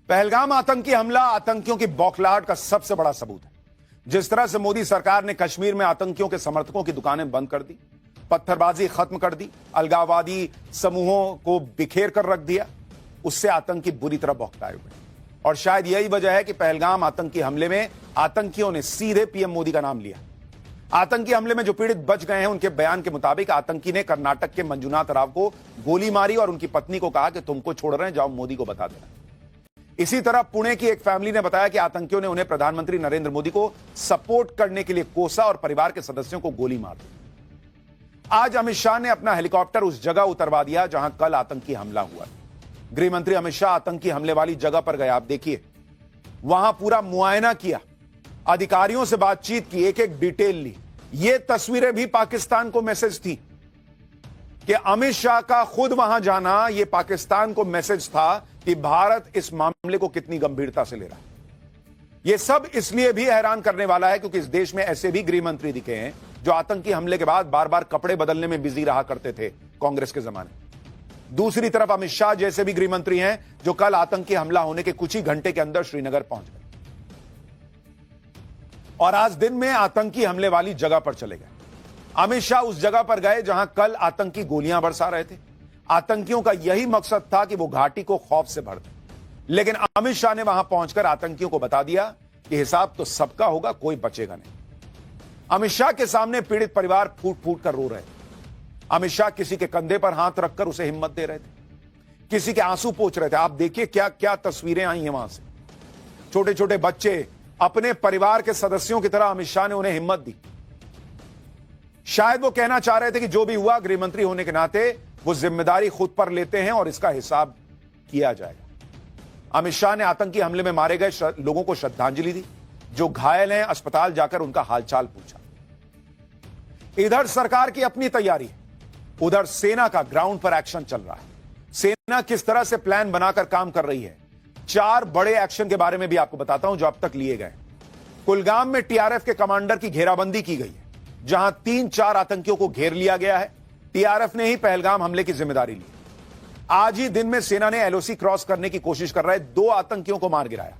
पहलगाम आतंकी हमला आतंकियों की बौखलाहट का सबसे बड़ा सबूत है। जिस तरह से मोदी सरकार ने कश्मीर में आतंकियों के समर्थकों की दुकानें बंद कर दी, पत्थरबाजी खत्म कर दी, अलगाववादी समूहों को बिखेर कर रख दिया, उससे आतंकी बुरी तरह बौखलाए हुए। और शायद यही वजह है कि पहलगाम आतंकी हमले में आतंकियों ने सीधे पीएम मोदी का नाम लिया। आतंकी हमले में जो पीड़ित बच गए हैं, उनके बयान के मुताबिक आतंकी ने कर्नाटक के मंजुनाथ राव को गोली मारी और उनकी पत्नी को कहा कि तुमको छोड़ रहे हैं, जाओ मोदी को बता देना। इसी तरह पुणे की एक फैमिली ने बताया कि आतंकियों ने उन्हें प्रधानमंत्री नरेंद्र मोदी को सपोर्ट करने के लिए कोसा और परिवार के सदस्यों को गोली मार दी। आज अमित शाह ने अपना हेलीकॉप्टर उस जगह उतरवा दिया जहां कल आतंकी हमला हुआ। गृह मंत्री अमित शाह आतंकी हमले वाली जगह पर गए। आप देखिए, वहां पूरा मुआयना किया, अधिकारियों से बातचीत की, एक एक डिटेल ली। ये तस्वीरें भी पाकिस्तान को मैसेज थी कि अमित शाह का खुद वहां जाना, यह पाकिस्तान को मैसेज था कि भारत इस मामले को कितनी गंभीरता से ले रहा है। यह सब इसलिए भी हैरान करने वाला है क्योंकि इस देश में ऐसे भी गृह मंत्री दिखे हैं जो आतंकी हमले के बाद बार बार कपड़े बदलने में बिजी रहा करते थे कांग्रेस के जमाने। दूसरी तरफ अमित शाह जैसे भी गृह मंत्री हैं जो कल आतंकी हमला होने के कुछ ही घंटे के अंदर श्रीनगर पहुंच गए और आज दिन में आतंकी हमले वाली जगह पर चले गए। अमित शाह उस जगह पर गए जहां कल आतंकी गोलियां बरसा रहे थे। आतंकियों का यही मकसद था कि वो घाटी को खौफ से भर दें, लेकिन अमित शाह ने वहां पहुंचकर आतंकियों को बता दिया कि हिसाब तो सबका होगा, कोई बचेगा नहीं। अमित शाह के सामने पीड़ित परिवार फूट फूट कर रो रहे थे। अमित शाह किसी के कंधे पर हाथ रखकर उसे हिम्मत दे रहे थे, किसी के आंसू पोंछ रहे थे। आप देखिए क्या क्या तस्वीरें आई हैं वहां से। छोटे छोटे बच्चे अपने परिवार के सदस्यों की तरह अमित शाह ने उन्हें हिम्मत दी। शायद वो कहना चाह रहे थे कि जो भी हुआ, गृह मंत्री होने के नाते वो जिम्मेदारी खुद पर लेते हैं और इसका हिसाब किया जाएगा। अमित शाह ने आतंकी हमले में मारे गए लोगों को श्रद्धांजलि दी, जो घायल हैं अस्पताल जाकर उनका हालचाल पूछा। इधर सरकार की अपनी तैयारी है, उधर सेना का ग्राउंड पर एक्शन चल रहा है। सेना किस तरह से प्लान बनाकर काम कर रही है, 4 बड़े एक्शन के बारे में भी आपको बताता हूं जो अब तक लिए गए। कुलगाम में टीआरएफ के कमांडर की घेराबंदी की गई है, जहां 3-4 आतंकियों को घेर लिया गया है। टीआरएफ ने ही पहलगाम हमले की जिम्मेदारी ली। आज ही दिन में सेना ने एलओसी क्रॉस करने की कोशिश कर रहे 2 आतंकियों को मार गिराया।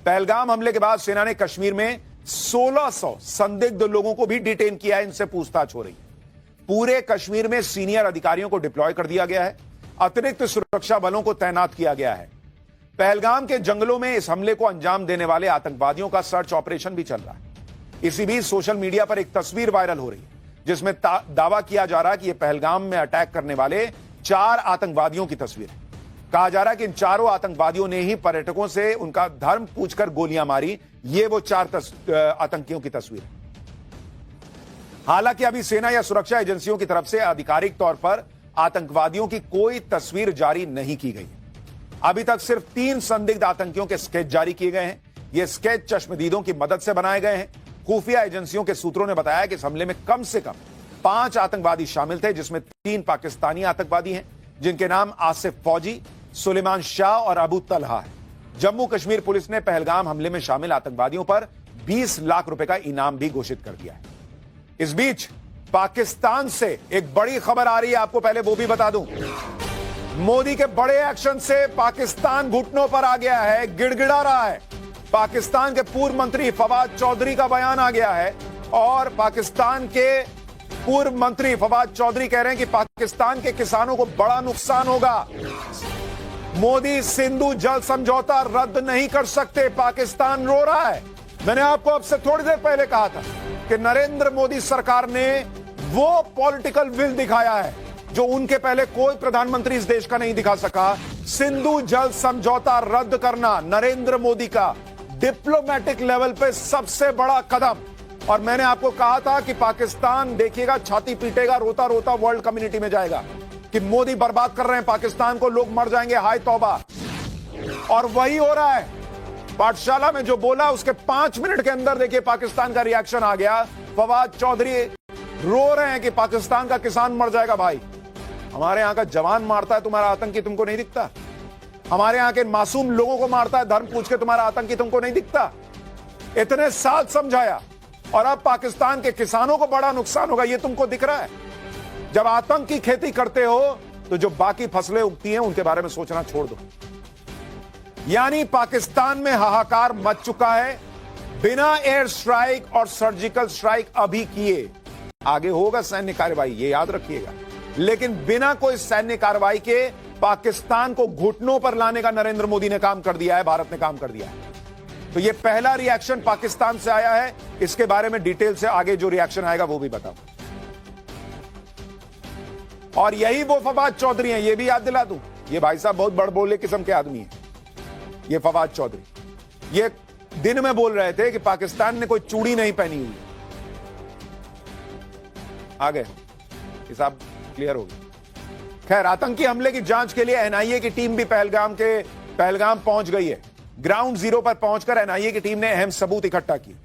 पहलगाम हमले के बाद सेना ने कश्मीर में 1600 संदिग्ध लोगों को भी डिटेन किया है, इनसे पूछताछ हो रही है। पूरे कश्मीर में सीनियर अधिकारियों को डिप्लॉय कर दिया गया है, अतिरिक्त सुरक्षा बलों को तैनात किया गया है। पहलगाम के जंगलों में इस हमले को अंजाम देने वाले आतंकवादियों का सर्च ऑपरेशन भी चल रहा है। इसी बीच सोशल मीडिया पर एक तस्वीर वायरल हो रही है जिसमें दावा किया जा रहा है कि यह पहलगाम में अटैक करने वाले 4 आतंकवादियों की तस्वीर है। कहा जा रहा है कि इन चारों आतंकवादियों ने ही पर्यटकों से उनका धर्म पूछकर गोलियां मारी। ये वो 4 आतंकियों की तस्वीर है। हालांकि अभी सेना या सुरक्षा एजेंसियों की तरफ से आधिकारिक तौर पर आतंकवादियों की कोई तस्वीर जारी नहीं की गई है। अभी तक सिर्फ 3 संदिग्ध आतंकियों के स्केच जारी किए गए हैं। ये स्केच चश्मदीदों की मदद से बनाए गए हैं। खुफिया एजेंसियों के सूत्रों ने बताया कि इस हमले में कम से कम 5 आतंकवादी शामिल थे, जिसमें 3 पाकिस्तानी आतंकवादी हैं जिनके नाम आसिफ फौजी, सुलेमान शाह और अबू तलहा है। जम्मू कश्मीर पुलिस ने पहलगाम हमले में शामिल आतंकवादियों पर 20 लाख रुपए का इनाम भी घोषित कर दिया है। इस बीच पाकिस्तान से एक बड़ी खबर आ रही है, आपको पहले वो भी बता दूं। मोदी के बड़े एक्शन से पाकिस्तान घुटनों पर आ गया है, गिड़गिड़ा रहा है। पाकिस्तान के पूर्व मंत्री फवाद चौधरी का बयान आ गया है और पाकिस्तान के पूर्व मंत्री फवाद चौधरी कह रहे हैं कि पाकिस्तान के किसानों को बड़ा नुकसान होगा। मोदी सिंधु जल समझौता रद्द नहीं कर सकते, पाकिस्तान रो रहा है। मैंने आपको अब से थोड़ी देर पहले कहा था कि नरेंद्र मोदी सरकार ने वो पॉलिटिकल विल दिखाया है जो उनके पहले कोई प्रधानमंत्री इस देश का नहीं दिखा सका। सिंधु जल समझौता रद्द करना नरेंद्र मोदी का डिप्लोमेटिक लेवल पे सबसे बड़ा कदम। और मैंने आपको कहा था कि पाकिस्तान देखिएगा, छाती पीटेगा, रोता रोता वर्ल्ड कम्युनिटी में जाएगा कि मोदी बर्बाद कर रहे हैं पाकिस्तान को, लोग मर जाएंगे, हाय तौबा। और वही हो रहा है। पाठशाला में जो बोला उसके 5 मिनट के अंदर देखिए पाकिस्तान का रिएक्शन आ गया। फवाद चौधरी रो रहे हैं कि पाकिस्तान का किसान मर जाएगा। भाई, हमारे यहां का जवान मारता है तुम्हारा आतंकी, तुमको नहीं दिखता? हमारे यहां के मासूम लोगों को मारता है धर्म पूछ के तुम्हारा आतंकी, तुमको नहीं दिखता? इतने साल समझाया और अब पाकिस्तान के किसानों को बड़ा नुकसान होगा, ये तुमको दिख रहा है? जब आतंक की खेती करते हो तो जो बाकी फसलें उगती हैं उनके बारे में सोचना छोड़ दो। यानी पाकिस्तान में हाहाकार मच चुका है। बिना एयर स्ट्राइक और सर्जिकल स्ट्राइक अभी किए, आगे होगा सैन्य कार्रवाई, ये याद रखिएगा, लेकिन बिना कोई सैन्य कार्रवाई के पाकिस्तान को घुटनों पर लाने का नरेंद्र मोदी ने काम कर दिया है, भारत ने काम कर दिया है। तो ये पहला रिएक्शन पाकिस्तान से आया है। इसके बारे में डिटेल से आगे जो रिएक्शन आएगा वो भी बताऊं। और यही वो फवाद चौधरी हैं, ये भी याद दिला दूं, ये भाई साहब बहुत बड़बोले किस्म के आदमी हैं। ये फवाद चौधरी ये दिन में बोल रहे थे कि पाकिस्तान ने कोई चूड़ी नहीं पहनी हुई। आ गए, हिसाब क्लियर हो गया। खैर, आतंकी हमले की जांच के लिए एनआईए की टीम भी पहलगाम पहुंच गई है। ग्राउंड जीरो पर पहुंचकर एनआईए की टीम ने अहम सबूत इकट्ठा किए।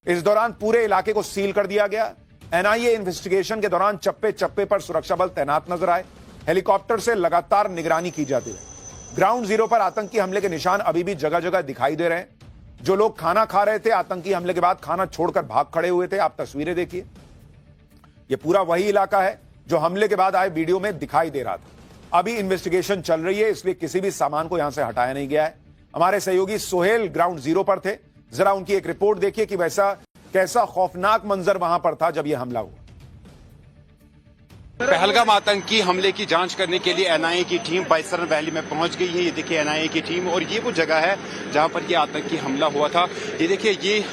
इस दौरान पूरे इलाके को सील कर दिया गया। एनआईए इन्वेस्टिगेशन के दौरान चप्पे चप्पे पर सुरक्षा बल तैनात नजर आए। हेलीकॉप्टर से लगातार निगरानी की जाती है। ग्राउंड जीरो पर आतंकी हमले के निशान अभी भी जगह जगह दिखाई दे रहे हैं। जो लोग खाना खा रहे थे, आतंकी हमले के बाद खाना छोड़कर भाग खड़े हुए थे, आप तस्वीरें देखिए। यह पूरा वही इलाका है जो हमले के बाद आए वीडियो में दिखाई दे रहा था। अभी इन्वेस्टिगेशन चल रही है, इसलिए किसी भी सामान को यहां से हटाया नहीं गया है। हमारे सहयोगी सोहेल ग्राउंड जीरो पर थे, जरा उनकी एक रिपोर्ट देखिए कि वैसा कैसा खौफनाक मंजर वहां पर था जब यह हमला हुआ। पहलगाम आतंकी हमले की जांच करने के लिए एनआईए की टीम बाइसरन वैली में पहुंच गई है। ये देखिए एनआईए की टीम, और ये वो जगह है जहां पर ये आतंकी हमला हुआ था। ये देखिए, ये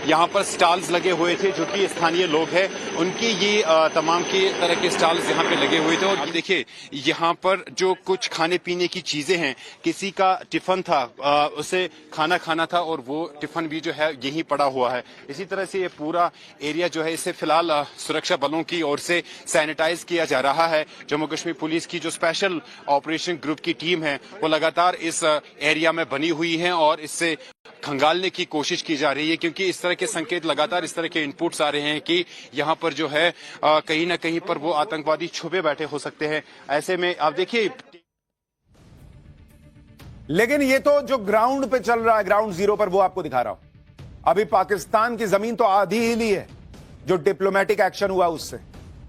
यहाँ पर स्टॉल्स लगे हुए थे, जो कि स्थानीय लोग हैं उनकी ये तमाम के तरह के स्टॉल्स यहाँ पे लगे हुए थे। और देखिए यहाँ पर जो कुछ खाने पीने की चीजें हैं, किसी का टिफिन था, उसे खाना खाना था और वो टिफिन भी जो है यहीं पड़ा हुआ है। इसी तरह से ये पूरा एरिया जो है इसे फिलहाल सुरक्षा बलों की ओर से सैनिटाइज किया जा रहा है। जम्मू कश्मीर पुलिस की जो स्पेशल ऑपरेशन ग्रुप की टीम है वो लगातार इस एरिया में बनी हुई है और इससे खंगालने की कोशिश की जा रही है, क्योंकि इस तरह के संकेत लगातार, इस तरह के इनपुट्स आ रहे हैं कि यहाँ पर जो है कहीं ना कहीं पर वो आतंकवादी छुपे बैठे हो सकते हैं। ऐसे में आप देखिए, लेकिन ये तो जो ग्राउंड पे चल रहा है, ग्राउंड जीरो पर, वो आपको दिखा रहा हूं। अभी पाकिस्तान की जमीन तो आधी ही ली है। जो डिप्लोमेटिक एक्शन हुआ उससे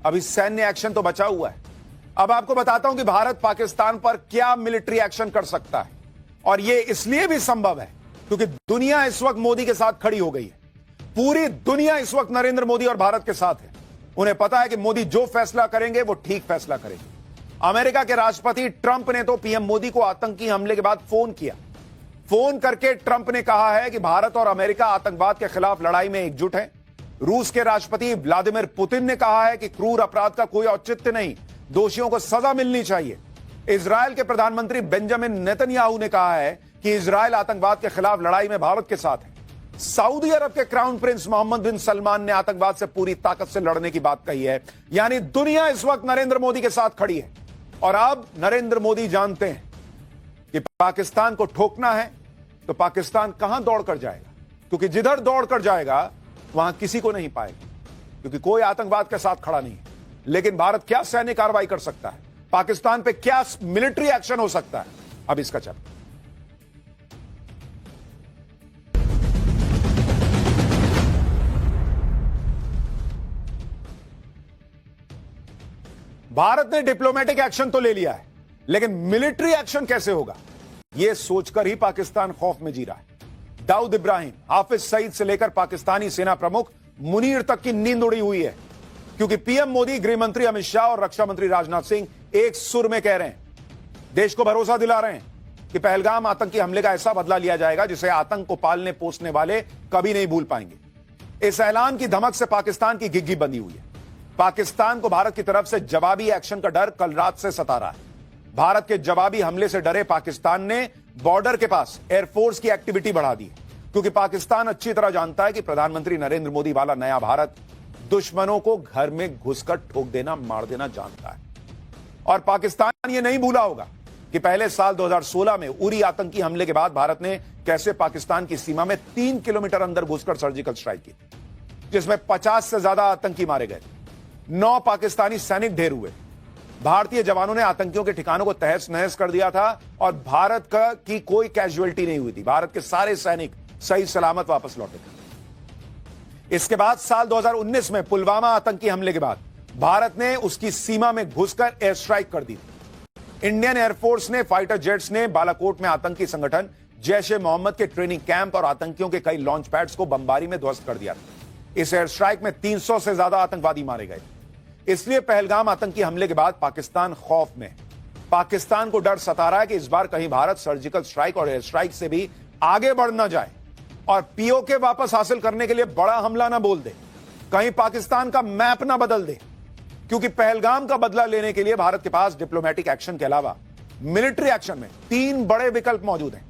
अभी सैन्य एक्शन तो बचा हुआ है। अब आपको बताता हूं कि भारत पाकिस्तान पर क्या मिलिट्री एक्शन कर सकता है, और यह इसलिए भी संभव है क्योंकि दुनिया इस वक्त मोदी के साथ खड़ी हो गई है। पूरी दुनिया इस वक्त नरेंद्र मोदी और भारत के साथ है। उन्हें पता है कि मोदी जो फैसला करेंगे वो ठीक फैसला करेंगे। अमेरिका के राष्ट्रपति ट्रंप ने तो पीएम मोदी को आतंकी हमले के बाद फोन किया। फोन करके ट्रंप ने कहा है कि भारत और अमेरिका आतंकवाद के खिलाफ लड़ाई में एकजुट हैं। रूस के राष्ट्रपति व्लादिमीर पुतिन ने कहा है कि क्रूर अपराध का कोई औचित्य नहीं, दोषियों को सजा मिलनी चाहिए। इजरायल के प्रधानमंत्री बेंजामिन नेतन्याहू ने कहा है कि इजरायल आतंकवाद के खिलाफ लड़ाई में भारत के साथ है। सऊदी अरब के क्राउन प्रिंस मोहम्मद बिन सलमान ने आतंकवाद से पूरी ताकत से लड़ने की बात कही है। यानी दुनिया इस वक्त नरेंद्र मोदी के साथ खड़ी है। और अब नरेंद्र मोदी जानते हैं कि पाकिस्तान को ठोकना है तो पाकिस्तान कहां दौड़कर जाएगा, क्योंकि जिधर दौड़कर जाएगा वहां किसी को नहीं पाएगा, क्योंकि कोई आतंकवाद के साथ खड़ा नहीं है। लेकिन भारत क्या सैन्य कार्रवाई कर सकता है, पाकिस्तान पे क्या मिलिट्री एक्शन हो सकता है, अब इसका चल। भारत ने डिप्लोमेटिक एक्शन तो ले लिया है, लेकिन मिलिट्री एक्शन कैसे होगा, यह सोचकर ही पाकिस्तान खौफ में जी रहा है। दाऊद इब्राहिम, हाफिज सईद से लेकर पाकिस्तानी सेना प्रमुख मुनीर तक की नींद उड़ी हुई है, क्योंकि पीएम मोदी, गृह मंत्री अमित शाह और रक्षा मंत्री राजनाथ सिंह एक सुर में कह रहे हैं, देश को भरोसा दिला रहे हैं कि पहलगाम आतंकी हमले का ऐसा बदला लिया जाएगा जिसे आतंक को पालने पोसने वाले कभी नहीं भूल पाएंगे। इस ऐलान की धमक से पाकिस्तान की घिघी बंधी हुई है। पाकिस्तान को भारत की तरफ से जवाबी एक्शन का डर कल रात से सता रहा है। भारत के जवाबी हमले से डरे पाकिस्तान ने बॉर्डर के पास एयरफोर्स की एक्टिविटी बढ़ा दी, क्योंकि पाकिस्तान अच्छी तरह जानता है कि प्रधानमंत्री नरेंद्र मोदी वाला नया भारत दुश्मनों को घर में घुसकर ठोक देना, मार देना जानता है। और पाकिस्तान यह नहीं भूला होगा कि पहले साल 2016 में उरी आतंकी हमले के बाद भारत ने कैसे पाकिस्तान की सीमा में 3 किलोमीटर अंदर घुसकर सर्जिकल स्ट्राइक की, जिसमें 50 से ज्यादा आतंकी मारे गए, 9 पाकिस्तानी सैनिक ढेर हुए। भारतीय जवानों ने आतंकियों के ठिकानों को तहस नहस कर दिया था और भारत की कोई कैजुअलिटी नहीं हुई थी। भारत के सारे सैनिक सही सलामत वापस लौटे थे। इसके बाद साल 2019 में पुलवामा आतंकी हमले के बाद भारत ने उसकी सीमा में घुसकर एयर स्ट्राइक कर दी। इंडियन एयरफोर्स ने, फाइटर जेट्स ने बालाकोट में आतंकी संगठन जैश ए मोहम्मद के ट्रेनिंग कैंप और आतंकियों के कई लॉन्च पैड्स को बमबारी में ध्वस्त कर दिया था। इस एयर स्ट्राइक में 300 से ज्यादा आतंकवादी मारे गए। इसलिए पहलगाम आतंकी हमले के बाद पाकिस्तान खौफ में है। पाकिस्तान को डर सता रहा है कि इस बार कहीं भारत सर्जिकल स्ट्राइक और एयर स्ट्राइक से भी आगे बढ़ ना जाए और पीओके वापस हासिल करने के लिए बड़ा हमला ना बोल दे, कहीं पाकिस्तान का मैप ना बदल दे। क्योंकि पहलगाम का बदला लेने के लिए भारत के पास डिप्लोमेटिक एक्शन के अलावा मिलिट्री एक्शन में 3 बड़े विकल्प मौजूद हैं।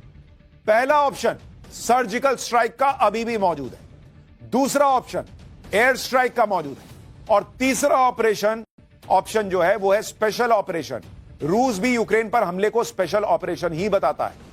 पहला ऑप्शन सर्जिकल स्ट्राइक का अभी भी मौजूद है, दूसरा ऑप्शन एयर स्ट्राइक का मौजूद है और तीसरा ऑप्शन जो है वो है स्पेशल ऑपरेशन। रूस भी यूक्रेन पर हमले को स्पेशल ऑपरेशन ही बताता है।